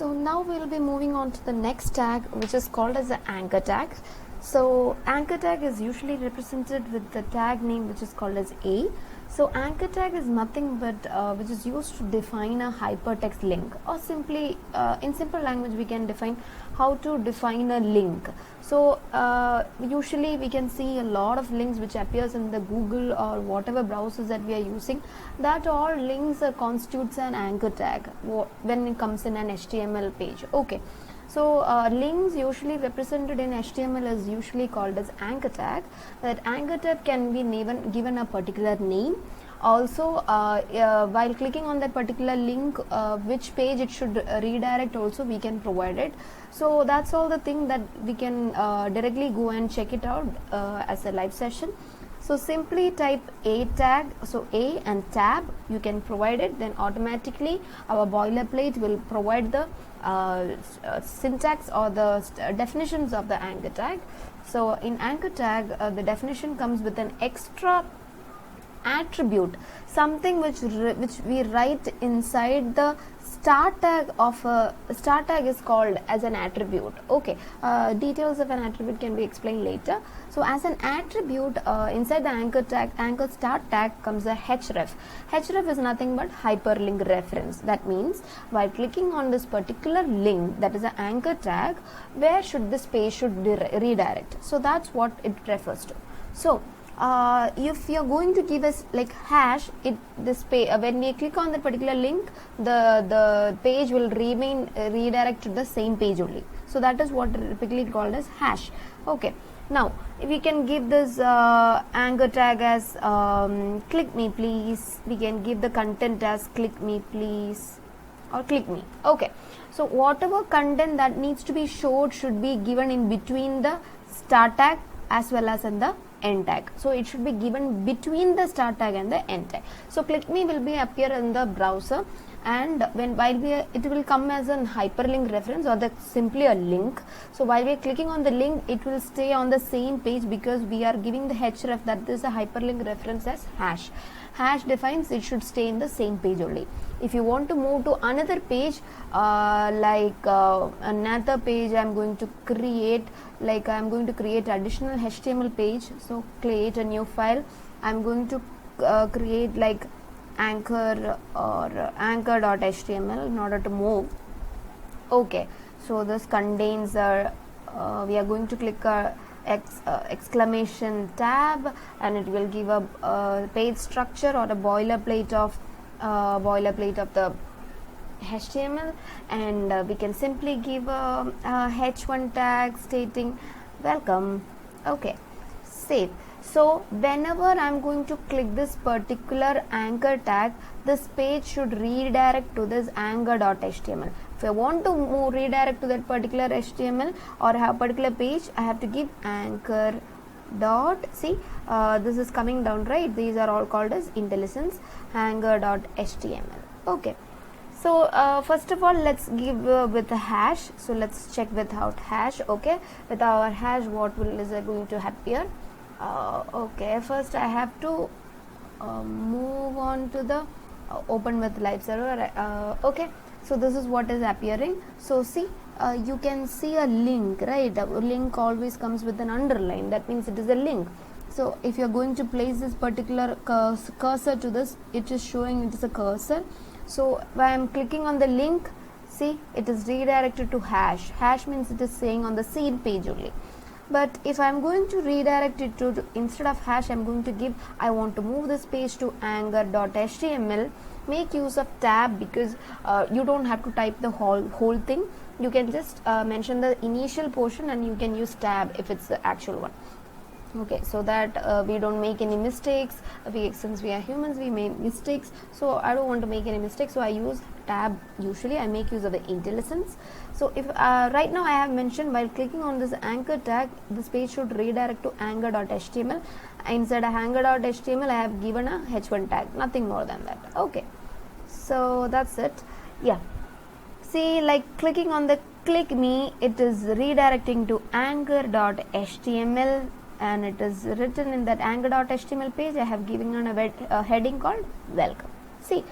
So now we'll be moving on to the next tag, which is called as the anchor tag. So anchor tag is usually represented with the tag name which is called as A. So anchor tag is nothing but which is used to define a hypertext link, or simply in simple language we can define how to define a link. So usually we can see a lot of links which appears in the Google or whatever browsers that we are using, that all links constitutes an anchor tag when it comes in an HTML page. Okay. So links usually represented in HTML is usually called as anchor tag. That anchor tag can be given a particular name. Also while clicking on that particular link, which page it should redirect also we can provide it. So that's all the thing that we can directly go and check it out as a live session. So simply type A tag, so A and tab, you can provide it, then automatically our boilerplate will provide the syntax or the definitions of the anchor tag. So in anchor tag, the definition comes with an extra attribute, something which we write inside the start tag of a start tag is called as an attribute. Okay, details of an attribute can be explained later. So as an attribute inside the anchor tag, anchor start tag comes a href. Href is nothing but hyperlink reference. That means while clicking on this particular link, that is an anchor tag, where should this page should redirect. So that's what it refers to. So if you're going to give us like hash, when we click on that particular link, the page will remain redirect to the same page only. So that is what typically called as hash. Okay. Now we can give this anchor tag as click me please. We can give the content as click me please or click me. Okay. So whatever content that needs to be showed should be given in between the start tag as well as in the end tag. So it should be given between the start tag and the end tag. So click me will be appear in the browser, and it will come as a hyperlink reference or simply a link. So while we are clicking on the link, it will stay on the same page because we are giving the href, that is a hyperlink reference as hash. Hash defines it should stay in the same page only. If you want to move to another page, another page I'm going to create, additional HTML page. So create a new file. I'm going to create like anchor or anchor.html in order to move. Okay, so this contains we are going to click exclamation tab, and it will give a page structure or a boilerplate of the HTML, and we can simply give a h1 tag stating welcome. Okay, save. So whenever I'm going to click this particular anchor tag, this page should redirect to this anchor.html. If I want to redirect to that particular HTML or have particular page, I have to give anchor dot, see this is coming down, right? These are all called as IntelliSense anchor.html. Okay. So first of all, let's give with a hash. So let's check without hash. Okay, with our hash, what is going to appear? Okay, first I have to move on to the open with live server. Okay, so this is what is appearing. So see, you can see a link, right? A link always comes with an underline. That means it is a link. So if you are going to place this particular cursor to this, it is showing it is a cursor. So when I am clicking on the link, see, it is redirected to hash. Hash means it is saying on the same page only. But if I am going to redirect it to instead of hash, I am going to give, I want to move this page to anchor.html. Make use of tab because you don't have to type the whole thing. You can just mention the initial portion, and you can use tab if it's the actual one. Okay, so that we don't make any mistakes. Since we are humans, we make mistakes. So I don't want to make any mistakes. So I use tab. Usually I make use of the IntelliSense. So if right now I have mentioned while clicking on this anchor tag, this page should redirect to anchor.html. Inside a anchor.html, I have given a h1 tag. Nothing more than that. Okay, so that's it. Yeah. See, like clicking on the click me, it is redirecting to anchor.html. And it is written in that anchor.html page. I have given on a heading called welcome. See,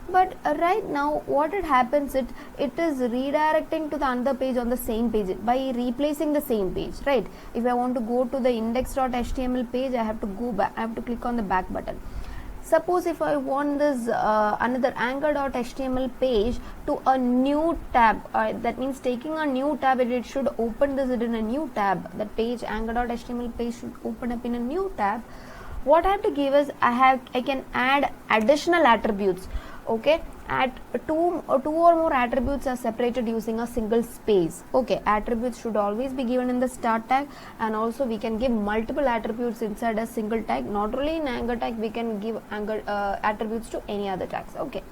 But right now what it happens, it is redirecting to the another page on the same page by replacing the same page, right? If I want to go to the index.html page, I have to go back, I have to click on the back button. Suppose if I want this another anchor.html page to a new tab, that means taking a new tab, it should open this in a new tab. The page anchor.html page should open up in a new tab. What I have to give is I can add additional attributes. Okay, at two or more attributes are separated using a single space. Okay, attributes should always be given in the start tag, and also we can give multiple attributes inside a single tag. Not only in anchor tag, we can give attributes to any other tags. Okay,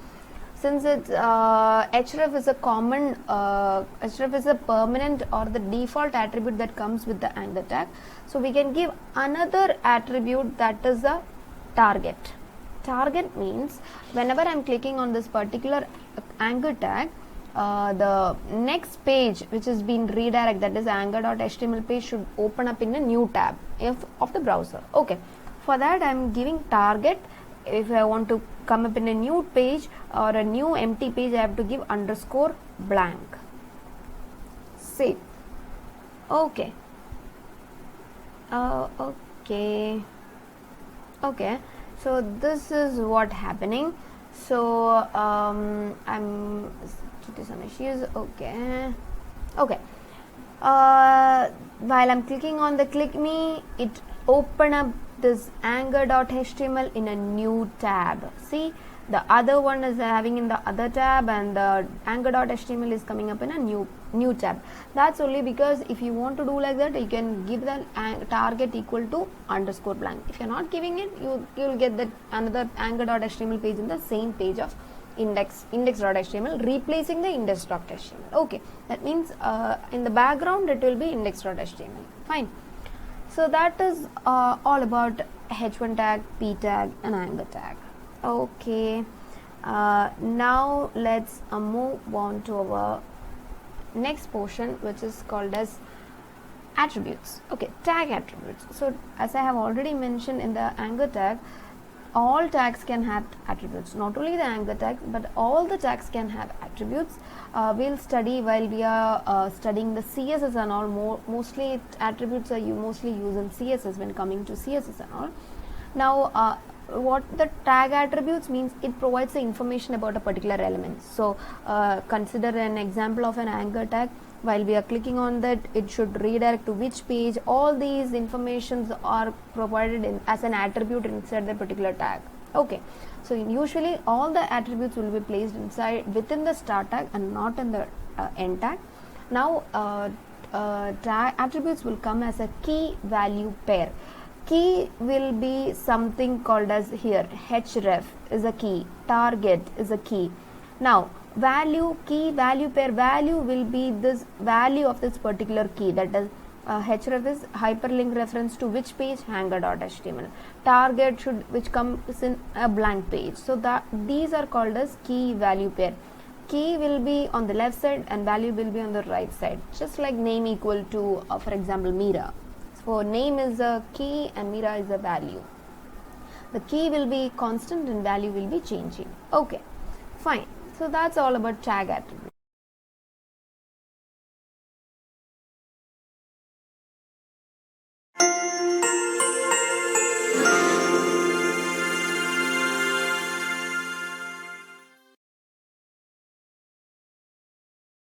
since it's href is a common href is a permanent or the default attribute that comes with the anchor tag, so we can give another attribute, that is a target. Target means whenever I am clicking on this particular anchor tag, the next page which is being redirected, that is anchor.html page, should open up in a new tab of the browser. Okay, for that I am giving target. If I want to come up in a new page or a new empty page, I have to give underscore blank. Save. Okay. Okay, so this is what happening. So I'm some issues. Okay. While I'm clicking on the click me, it open up this anchor.html in a new tab. See, the other one is having in the other tab, and the anchor.html is coming up in a new tab. That's only because if you want to do like that, you can give the target equal to underscore blank. If you're not giving it, you'll get that another anchor.html page in the same page of index.html, replacing the index.html. Okay, that means in the background it will be index.html. Fine. So that is all about h1 tag, p tag, and anchor tag. Okay, now let's move on to our next portion, which is called as attributes. Okay, tag attributes. So as I have already mentioned, in the anchor tag, all tags can have attributes. Not only the anchor tag, but all the tags can have attributes. We'll study while we are studying the CSS and all. Mostly attributes are mostly used in CSS when coming to CSS and all. Now what the tag attributes means, it provides the information about a particular element. So consider an example of an anchor tag. While we are clicking on that, it should redirect to which page. All these informations are provided as an attribute inside the particular tag. Okay, so usually all the attributes will be placed within the start tag and not in the end tag. Now tag attributes will come as a key value pair. Key will be something called as here href is a key, target is a key. Now value, key value pair, value will be this value of this particular key, that is href is hyperlink reference to which page, anchor.html. Target which comes in a blank page. So that these are called as key value pair. Key will be on the left side and value will be on the right side, just like name equal to for example Meera. So name is a key and Meera is a value. The key will be constant and value will be changing. Okay, fine. So that's all about tag attributes.